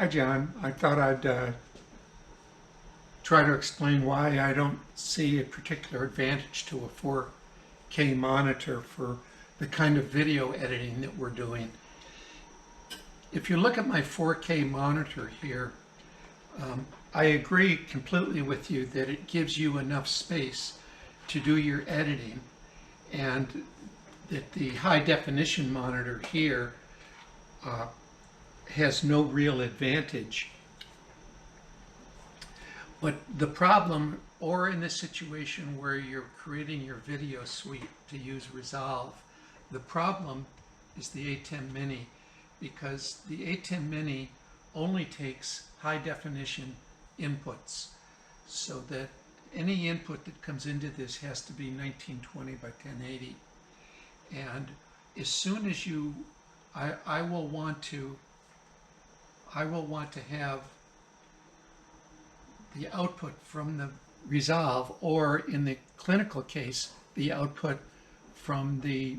Hi, John. I thought I'd try to explain why I don't see a particular advantage to a 4K monitor for the kind of video editing that we're doing. If you look at my 4K monitor here, I agree completely with you that it gives you enough space to do your editing, and that the high definition monitor here has no real advantage. But the problem, or in this situation where you're creating your video suite to use Resolve, the problem is the A10 Mini, because the A10 Mini only takes high definition inputs, so that any input that comes into this has to be 1920 by 1080. And as soon as I will want to have the output from the Resolve, or in the clinical case, the output from the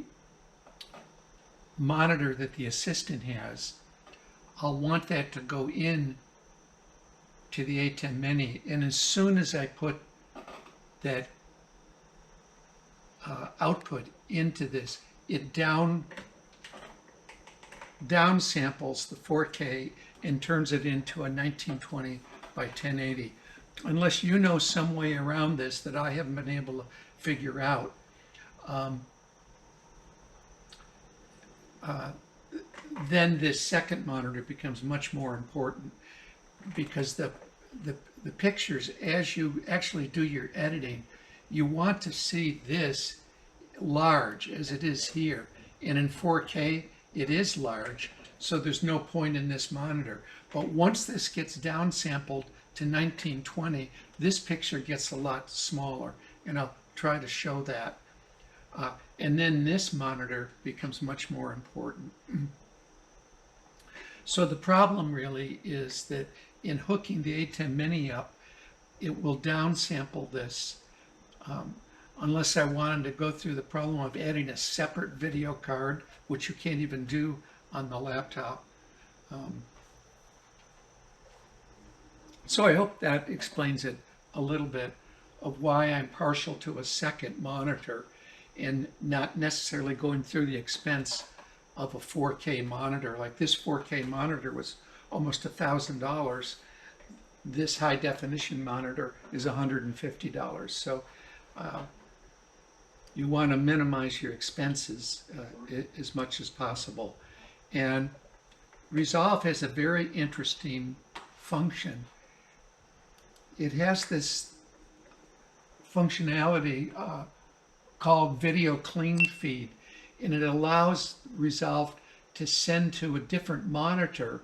monitor that the assistant has. I'll want that to go in to the A10 Mini, and as soon as I put that output into this, it downsamples the 4K and turns it into a 1920 by 1080. Unless you know some way around this that I haven't been able to figure out, then this second monitor becomes much more important, because the pictures, as you actually do your editing, you want to see this large as it is here, and in 4K it is large, so there's no point in this monitor. But once this gets downsampled to 1920, this picture gets a lot smaller, and I'll try to show that. And then this monitor becomes much more important. So the problem really is that in hooking the A10 Mini up, it will downsample this, unless I wanted to go through the problem of adding a separate video card, which you can't even do on the laptop. So I hope that explains it a little bit of why I'm partial to a second monitor and not necessarily going through the expense of a 4K monitor. Like this 4K monitor was almost $1,000. This high definition monitor is $150. So you want to minimize your expenses as much as possible. And Resolve has a very interesting function. It has this functionality called video clean feed, and it allows Resolve to send to a different monitor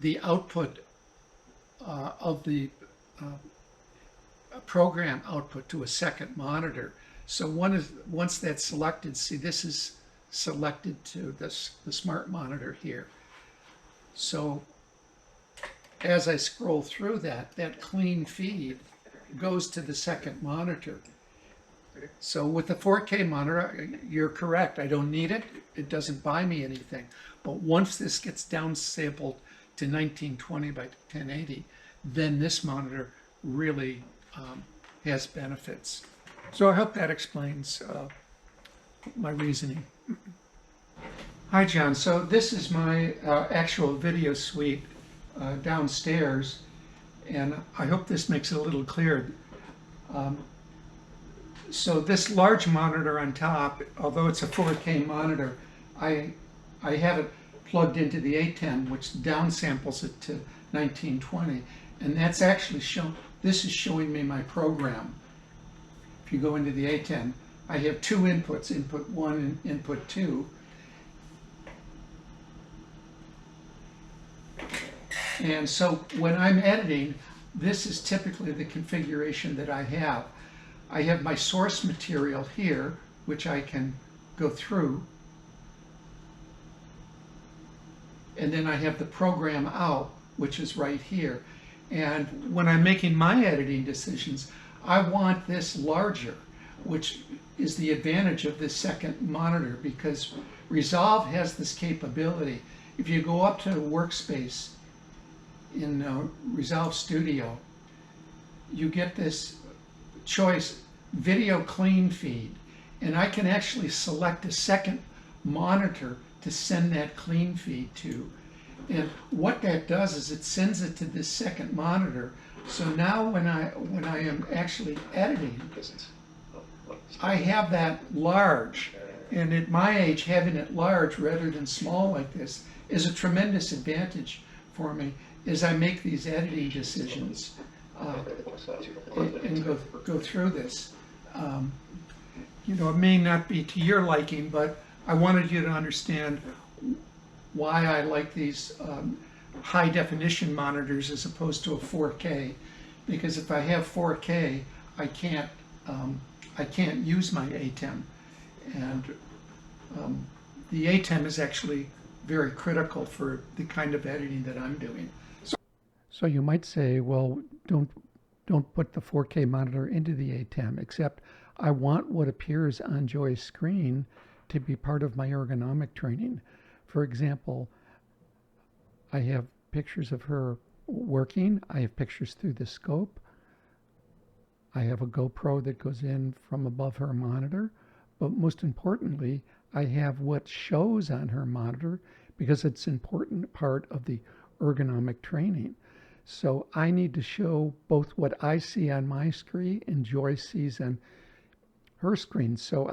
the output of the program output to a second monitor. So once that's selected, see, this is selected to the smart monitor here. So as I scroll through that clean feed goes to the second monitor. So with the 4K monitor, you're correct. I don't need it. It doesn't buy me anything. But once this gets downsampled to 1920 by 1080, then this monitor really has benefits. So I hope that explains my reasoning. Hi, John. So this is my actual video suite downstairs, and I hope this makes it a little clearer. So this large monitor on top, although it's a 4K monitor, I have it plugged into the A10, which downsamples it to 1920, and that's actually this is showing me my program. If you go into the A10, I have two inputs, input 1 and input 2. And so when I'm editing, this is typically the configuration that I have. I have my source material here, which I can go through. And then I have the program out, which is right here. And when I'm making my editing decisions, I want this larger, which is the advantage of this second monitor, because Resolve has this capability. If you go up to Workspace in Resolve Studio, you get this choice, Video Clean Feed. And I can actually select a second monitor to send that clean feed to. And what that does is it sends it to this second monitor. So now when I am actually editing, I have that large. And at my age, having it large rather than small like this is a tremendous advantage for me as I make these editing decisions and go through this. You know, it may not be to your liking, but I wanted you to understand why I like these high definition monitors as opposed to a 4K. Because if I have 4K, I can't use my ATEM, and the ATEM is actually very critical for the kind of editing that I'm doing. So you might say, well, don't put the 4K monitor into the ATEM, except I want what appears on Joy's screen to be part of my ergonomic training. For example, I have pictures of her working. I have pictures through the scope. I have a GoPro that goes in from above her monitor. But most importantly, I have what shows on her monitor because it's an important part of the ergonomic training. So I need to show both what I see on my screen and Joy sees on her screen. So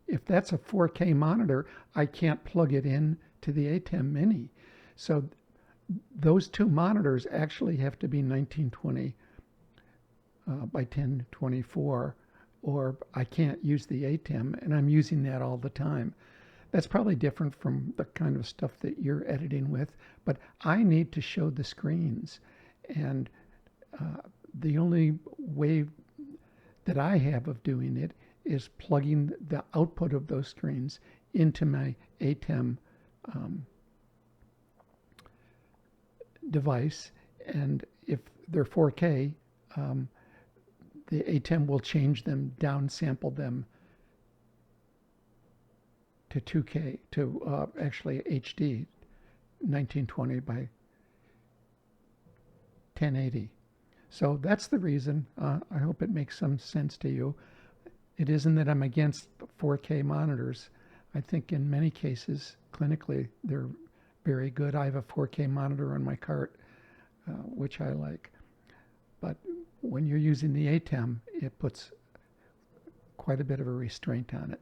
if that's a 4K monitor, I can't plug it in to the ATEM Mini. So those two monitors actually have to be 1920 by 1024, or I can't use the ATEM, and I'm using that all the time. That's probably different from the kind of stuff that you're editing with, but I need to show the screens. And the only way that I have of doing it is plugging the output of those screens into my ATEM device. And if they're 4K, the ATEM will change them, downsample them to 2K, to actually HD, 1920 by 1080. So that's the reason. I hope it makes some sense to you. It isn't that I'm against 4K monitors. I think in many cases, clinically, they're very good. I have a 4K monitor on my cart, which I like. But when you're using the ATEM, it puts quite a bit of a restraint on it.